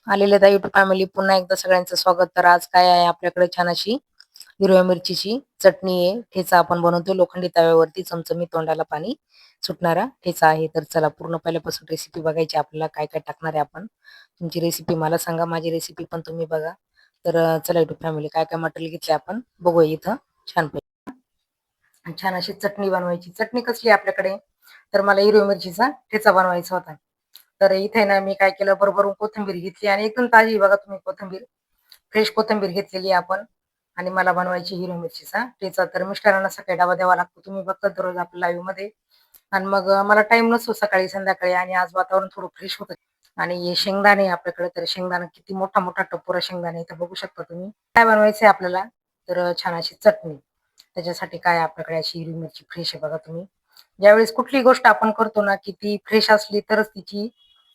आलेल्या त्या YouTube family पुन्हा एकदा सगळ्यांचं स्वागत. तर आज काय आहे आपल्याकडे छान अशी हिरव्या मिरचीची चटणी आहे. ठेचा आपण बनवतो लोखंडी तव्यावरती, चमचमीत तोंडाला पाणी सुटणारा ठेचा आहे. तर चला पूर्ण पहिल्यापासून रेसिपी बघायची आपल्याला, काय काय टाकणार आहे आपण. तुमची रेसिपी मला सांगा, माझी रेसिपी पण तुम्ही बघा. तर चला युट्यूब फॅमिली, काय काय मटेरियल घेतले आपण बघूया इथं. छान अशी चटणी बनवायची. चटणी कसली आपल्याकडे, तर मला हिरव्या मिरचीचा ठेचा बनवायचा होता. तर इथे ना मी काय केलं, बरोबर कोथिंबीर घेतली आणि एकदम ताजी, बघा तुम्ही, कोथिंबीर फ्रेश कोथिंबीर घेतलेली आपण. आणि मला बनवायची हिरव्या मिरचीचा ठेचा. तर मिस्टरांना सकाळी डबा द्यावा लागतो, तुम्ही बघता दररोज आपल्या लाईव्ह मध्ये. आणि मग मला टाइम नसतो सकाळी संध्याकाळी, आणि आज वातावरण थोडं फ्रेश होतं. आणि हे शेंगदाणे आपल्याकडे, तर शेंगदाणा किती मोठा मोठा टपोरा शेंगदाणे इथं बघू शकता तुम्ही. काय बनवायचंय आपल्याला, तर छान अशी चटणी. त्याच्यासाठी काय आपल्याकडे अशी हिरवी मिरची फ्रेश आहे, बघा तुम्ही. ज्यावेळेस कुठली गोष्ट आपण करतो ना, की ती फ्रेश असली तरच तिची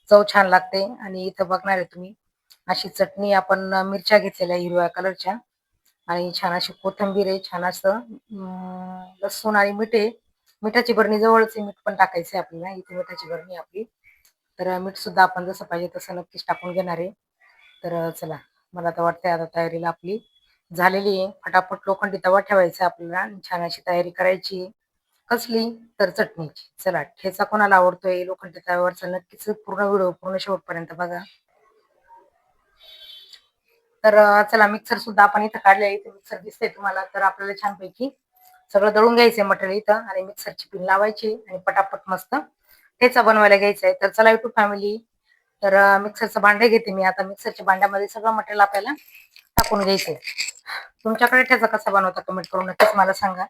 चव छान लागते. आणि इथं बघणार आहे तुम्ही, अशी चटणी आपण मिरच्या घेतलेल्या हिरव्या कलरच्या, आणि छान अशी कोथिंबीर आहे, छान असं लसूण आणि मीठ आहे. मिठाची बरणी जवळच आहे, मीठ पण टाकायचंय आपल्याला. इथे मिठाची बरणी आपली. तर मीठ सुद्धा आपण जसं पाहिजे तसं नक्कीच टाकून घेणार आहे. तर चला, मला तर वाटतंय आता तयारीला आपली झालेली आहे. फटाफट लोखंडी तवा ठेवायचा आपल्याला आणि छान अशी तयारी करायची. कसली, तर चटणीची. चला, ठेचा कोणाला आवडतोय लोखंडी तव्यावरचा, नक्कीच पूर्ण व्हिडिओ पूर्ण शेवटपर्यंत बघा. तर चला, मिक्सर सुद्धा आपण इथं काढले. इथे मिक्सर दिसतंय तुम्हाला. तर आपल्याला छानपैकी सगळं दळून घ्यायचंय मटेरियल इथं, आणि मिक्सरची पिन लावायची आणि पटापट मस्त ठेचा बनवायला घ्यायचा आहे. तर चला युट्यूब फॅमिली, तर मिक्सरचं भांडे घेते मी आता. मिक्सरच्या भांड्यामध्ये सगळं मटेरियल आपल्याला टाकून घ्यायचंय. तुमच्याकडे ठेचा कसा बनवता कमेंट करून नक्कीच मला सांगा.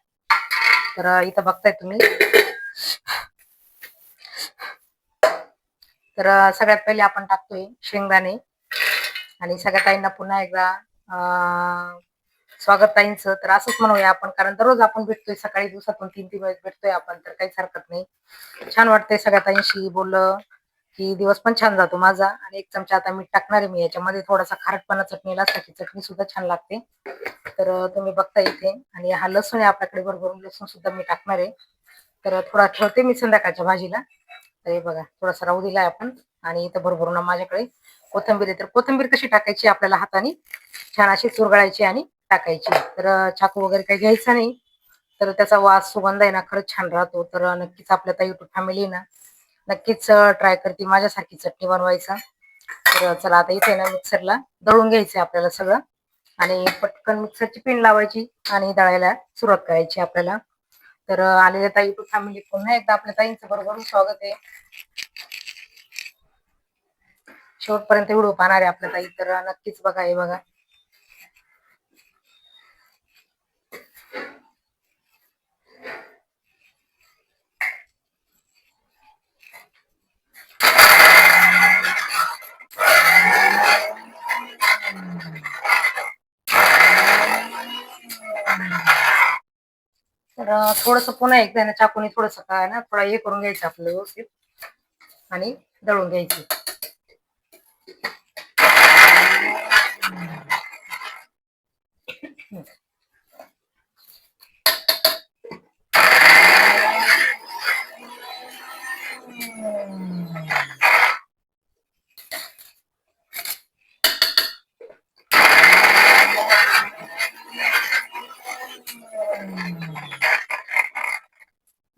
तर इथं बघताय तुम्ही. तर सगळ्यात पहिले आपण टाकतोय शेंगदाणे. आणि सगळ्या ताईंना पुन्हा एकदा स्वागत ताईंचं. तर असंच म्हणूया आपण, कारण दररोज आपण भेटतोय सकाळी, दिवसातून 3-3 वेळेस भेटतोय आपण, तर काहीच हरकत नाही. छान वाटतंय सगळ्या ताईंशी बोललं की दिवस पण छान जातो माझा. आणि एक चमचा आता मीठ टाकणार आहे मी याच्यामध्ये. थोडासा खारटपणा चटणीला असला की चटणी सुद्धा छान लागते. तर तुम्ही बघता इथे. आणि हा लसूण आहे आपल्याकडे, भरभरून लसूण सुद्धा मी टाकणार आहे. तर थोडा ठेवते मी संध्याकाळच्या भाजीला. तर हे बघा, थोडासा राहू दिलाय आपण. आणि इथं भरभरून माझ्याकडे कोथिंबीर आहे. तर कोथिंबीर कशी टाकायची, आपल्याला हाताने छान अशी चुरगळायची आणि टाकायची. तर चाकू वगैरे काही घ्यायचा नाही. तर त्याचा वास, सुगंध आहे ना, खरंच छान राहतो. तर नक्कीच आपल्या त्या युट्यूब फॅमिली ना नक्कीच ट्राय करते माझ्यासारखी चटणी बनवायचा. तर चला, आता इथे ना मिक्सरला दळून घ्यायचंय आपल्याला सगळं. आणि पटकन मिक्सरची पिन लावायची आणि दळायला सुरुवात करायची आपल्याला. तर आलेल्या ताई युट्यूब फॅमिली, पुन्हा एकदा आपल्या ताईंचं बरोबर स्वागत आहे. शेवटपर्यंत व्हिडिओ पाहणार आहे आपल्या ताई, तर नक्कीच बघा. हे बघा, तर थोडस पुन्हा एकदा ना चाकूने थोडस काय ना, थोडा हे करून घ्यायचं आपलं व्यवस्थित, आणि दळून घ्यायची.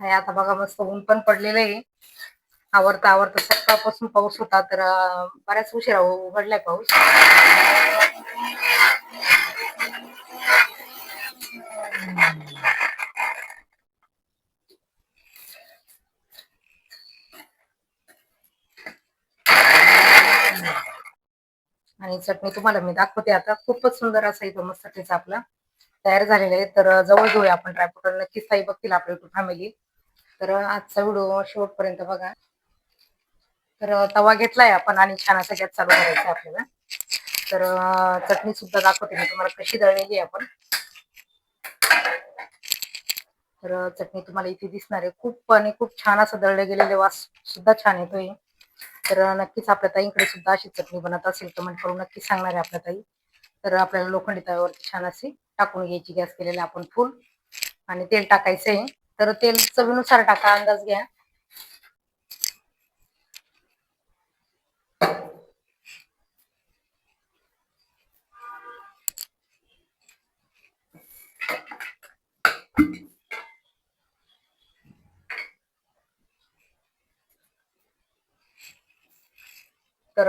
आणि आता बघा, मस्त ऊन पण पडलेलं आहे. आवरता आवरता सकाळपासून पाऊस होता, तर बऱ्याच उशिरा उघडलाय पाऊस. आणि चटणी तुम्हाला मी दाखवते आता. खूपच सुंदर असा इथं मस्त ठेचा आपला तयार झालेला आहे. तर जवळ घेऊया आपण ट्रायपोर्टर, नक्कीच ताई बघतील आपल्या युट्यूब फॅमिली. तर आजचा व्हिडिओ शेवटपर्यंत बघा. तर तवा घेतलाय आपण आणि छान असा गॅस चालू करायचा आपल्याला. तर चटणी सुद्धा दाखवते मी तुम्हाला कशी दळलेली आहे आपण. तर चटणी तुम्हाला इथे दिसणार आहे. खूप आणि खूप छान असं दळले गेलेले, वास सुद्धा छान येतोय. तर नक्कीच आपल्या ताईंकडे सुद्धा अशी चटणी बनत असेल कमेंट करून नक्कीच सांगणार आहे आपल्या ताई. तर आपल्याला लोखंडी तव्यावरती छान अशी टाकून घ्यायची, गॅस केलेला आपण फुल. आणि तेल टाकायचंय. तर तेल चवीनुसार टाका, अंदाज घ्या. तर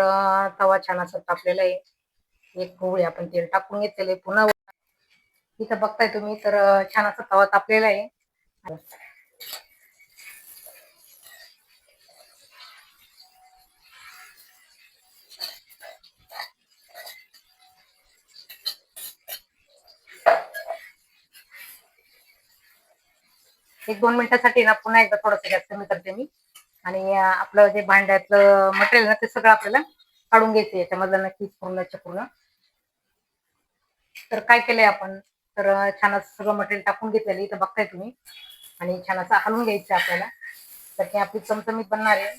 तवा छान असा तापलेला आहे. एक पोळी आपण तेल टाकून घेतलेले पुन्हा इथं बघताय तुम्ही तर छान असा तवा तापलेला आहे. 1-2 मिनिटासाठी ना पुन्हा एकदा थोडंसं गॅस कमी करते मी आणि आपलं जे भांड्यातलं मटेरियल ना ते सगळं आपल्याला काढून घ्यायचं याच्यामधलं नक्कीच पूर्णच्या पूर्ण. तर काय केलंय आपण तर छान असं सगळं मटेरियल टाकून घेतलेलं इथं बघताय तुम्ही आणि छान असं हलवून घ्यायचं आपल्याला. तर ते आपली चमचमीत बनणार आहे.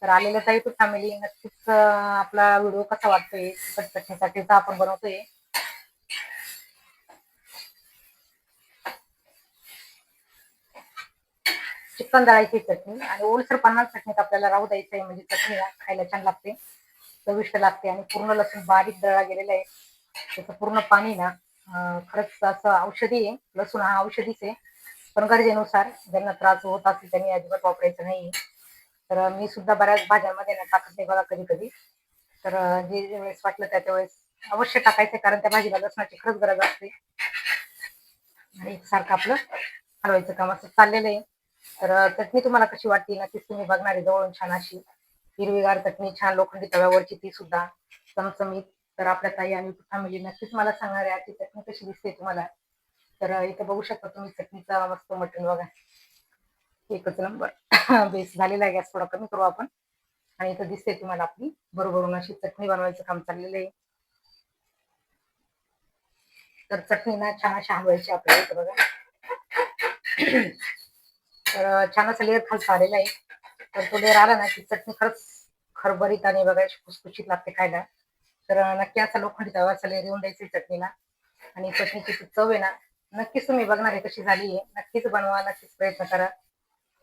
तर आलेलं ताई तू फॅमिली नक्कीच आपला व्हिडिओ कसा वाटतोय चटणीसाठीचा आपण बनवतोय. चिकन दळायची चटणी आणि ओलसरपणा चटणीत आपल्याला राहू द्यायचं आहे म्हणजे चटणी खायला छान लागते, चविष्ट लागते आणि पूर्ण लसूण बारीक दळला गेलेला आहे. त्याचं पूर्ण पाणी ना खरंच असं औषधी आहे. लसूण हा औषधीच आहे. पण गरजेनुसार ज्यांना त्रास होत असेल त्यांनी अजिबात वापरायचं नाही. तर मी सुद्धा बऱ्याच भाज्यांमध्ये ना टाकत नाही बघा कधी-कधी. तर जे वेळेस वाटलं त्या वेळेस अवश्य टाकायचं कारण त्या भाजीला लसणाची खरंच गरज असते. आणि एकसारखं आपलं हलवायचं काम असं चाललेलं आहे. तर चटणी तुम्हाला कशी वाटली नक्कीच तुम्ही बघणार आहे जवळून छान अशी हिरवीगार चटणी छान लोखंडी तव्यावरची ती सुद्धा चमचमीत. तर आपल्या ताई आणि फॅमिली नक्कीच मला सांगणार आहे आजची चटणी कशी दिसते तुम्हाला. तर इथं बघू शकता तुम्ही चटणीचा मस्त मटण बघा. एकच नंबर. बेस झालेला आहे. गॅस थोडा कमी करू आपण आणि इथं दिसते तुम्हाला आपली बरोबरून अशी चटणी बनवायचं काम चाललेलं आहे. तर चटणी ना छान अशी हलवायची आपल्याला इथं बघा. तर छान असं लेअर खालचा आलेला आहे. तर तो लेअर आला ना की चटणी खरंच खरबरीत आणि बघा खुसखुशीत लागते खायला. तर नक्की असा लोखंडी तव्याचा लेअर येऊन द्यायचा चटणीला आणि चटणीची ती चव आहे ना नक्कीच तुम्ही बघणार आहे कशी झाली आहे. नक्कीच बनवा, नक्कीच प्रयत्न करा.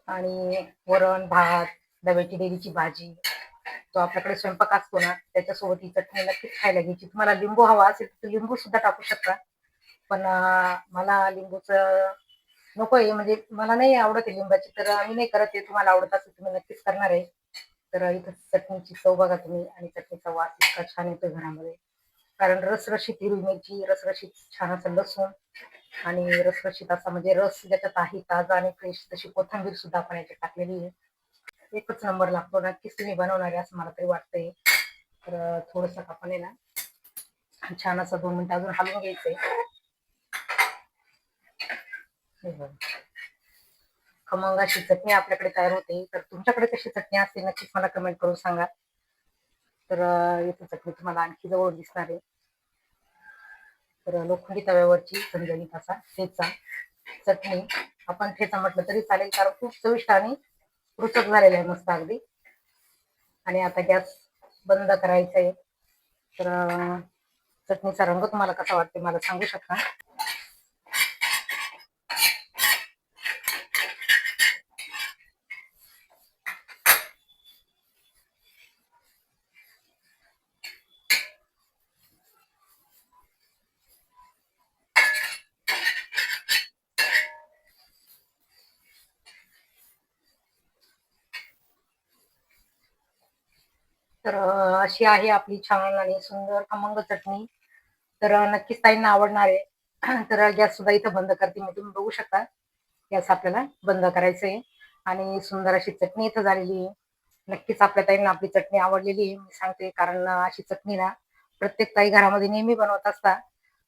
आणि वरण, भात, डब्याची डेलीची भाजी, जो आपल्याकडे स्वयंपाक असतो ना त्याच्यासोबत ही चटणी नक्कीच खायला घ्यायची. तुम्हाला लिंबू हवा असेल तर लिंबू सुद्धा टाकू शकता. पण मला लिंबूचं नकोय म्हणजे मला नाही आवडत आहे लिंबाची तर मी नाही करत आहे. तुम्हाला आवडत असेल तुम्ही नक्कीच करणार आहे. तर इथं चटणीची चव बघा तुम्ही आणि चटणीचा वास इतका छान येतोय घरामध्ये. कारण रसरशीत हिरवी मिरची, रसरशीत छान असं लसूण आणि रसरशीत असा म्हणजे रस ज्याच्यात आहे ताजा आणि फ्रेश तशी कोथिंबीर सुद्धा आपण याच्यात टाकलेली आहे. एकच नंबर लागतो. नक्कीच तुम्ही बनवणार आहे असं मला तरी वाटतंय. तर थोडंसं आपण आहे ना छान असं 2 मिनिटं अजून हलवून घ्यायचंय. हे बघा. खमंग अशी चटणी आपल्याकडे तयार होते. तर तुमच्याकडे कशी चटणी असते नक्कीच मला कमेंट करून सांगा. तर इथे चटणी तुम्हाला आणखी जवळ दिसणार आहे. तर लोखंडी तव्यावरची झणझणीत असा ठेचा चटणी आपण ठेचा म्हटलं तरी चालेल कारण खूप चविष्ट आणि रुचक झालेला आहे मस्त अगदी. आणि आता गॅस बंद करायचा आहे. तर चटणीचा रंग तुम्हाला कसा वाटते मला सांगू शकता. तर अशी आहे आपली छान आणि सुंदर खमंग चटणी. तर नक्कीच ताईंना आवडणार आहे. तर गॅस सुद्धा इथं बंद करते मी. तुम्ही बघू शकता गॅस आपल्याला बंद करायचं आहे आणि सुंदर अशी चटणी इथं झालेली आहे. नक्कीच आपल्या ताईंना आपली चटणी आवडलेली आहे मी सांगते कारण अशी चटणी ना प्रत्येक ताई घरामध्ये नेहमी बनवत असतात.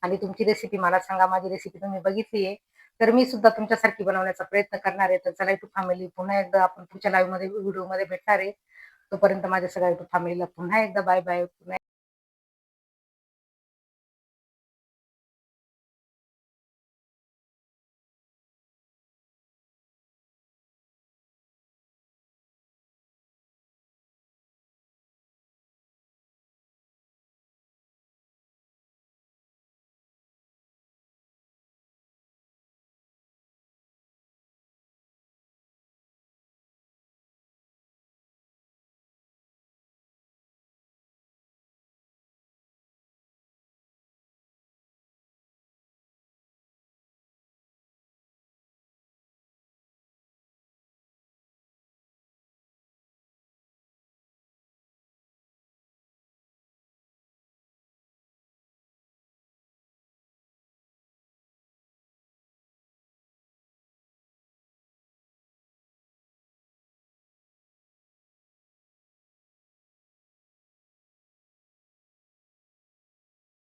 आणि तुमची रेसिपी मला सांगा, माझी रेसिपी तुम्ही बघितली आहे. तर मी सुद्धा तुमच्यासारखी बनवण्याचा प्रयत्न करणार आहे. तर चला YouTube फॅमिली पुन्हा एकदा आपण पुढच्या लाईव्हमध्ये व्हिडिओमध्ये भेटणार आहे. तोपर्यंत माझ्या सगळ्या YouTube फॅमिलीला पुन्हा एकदा बाय बाय.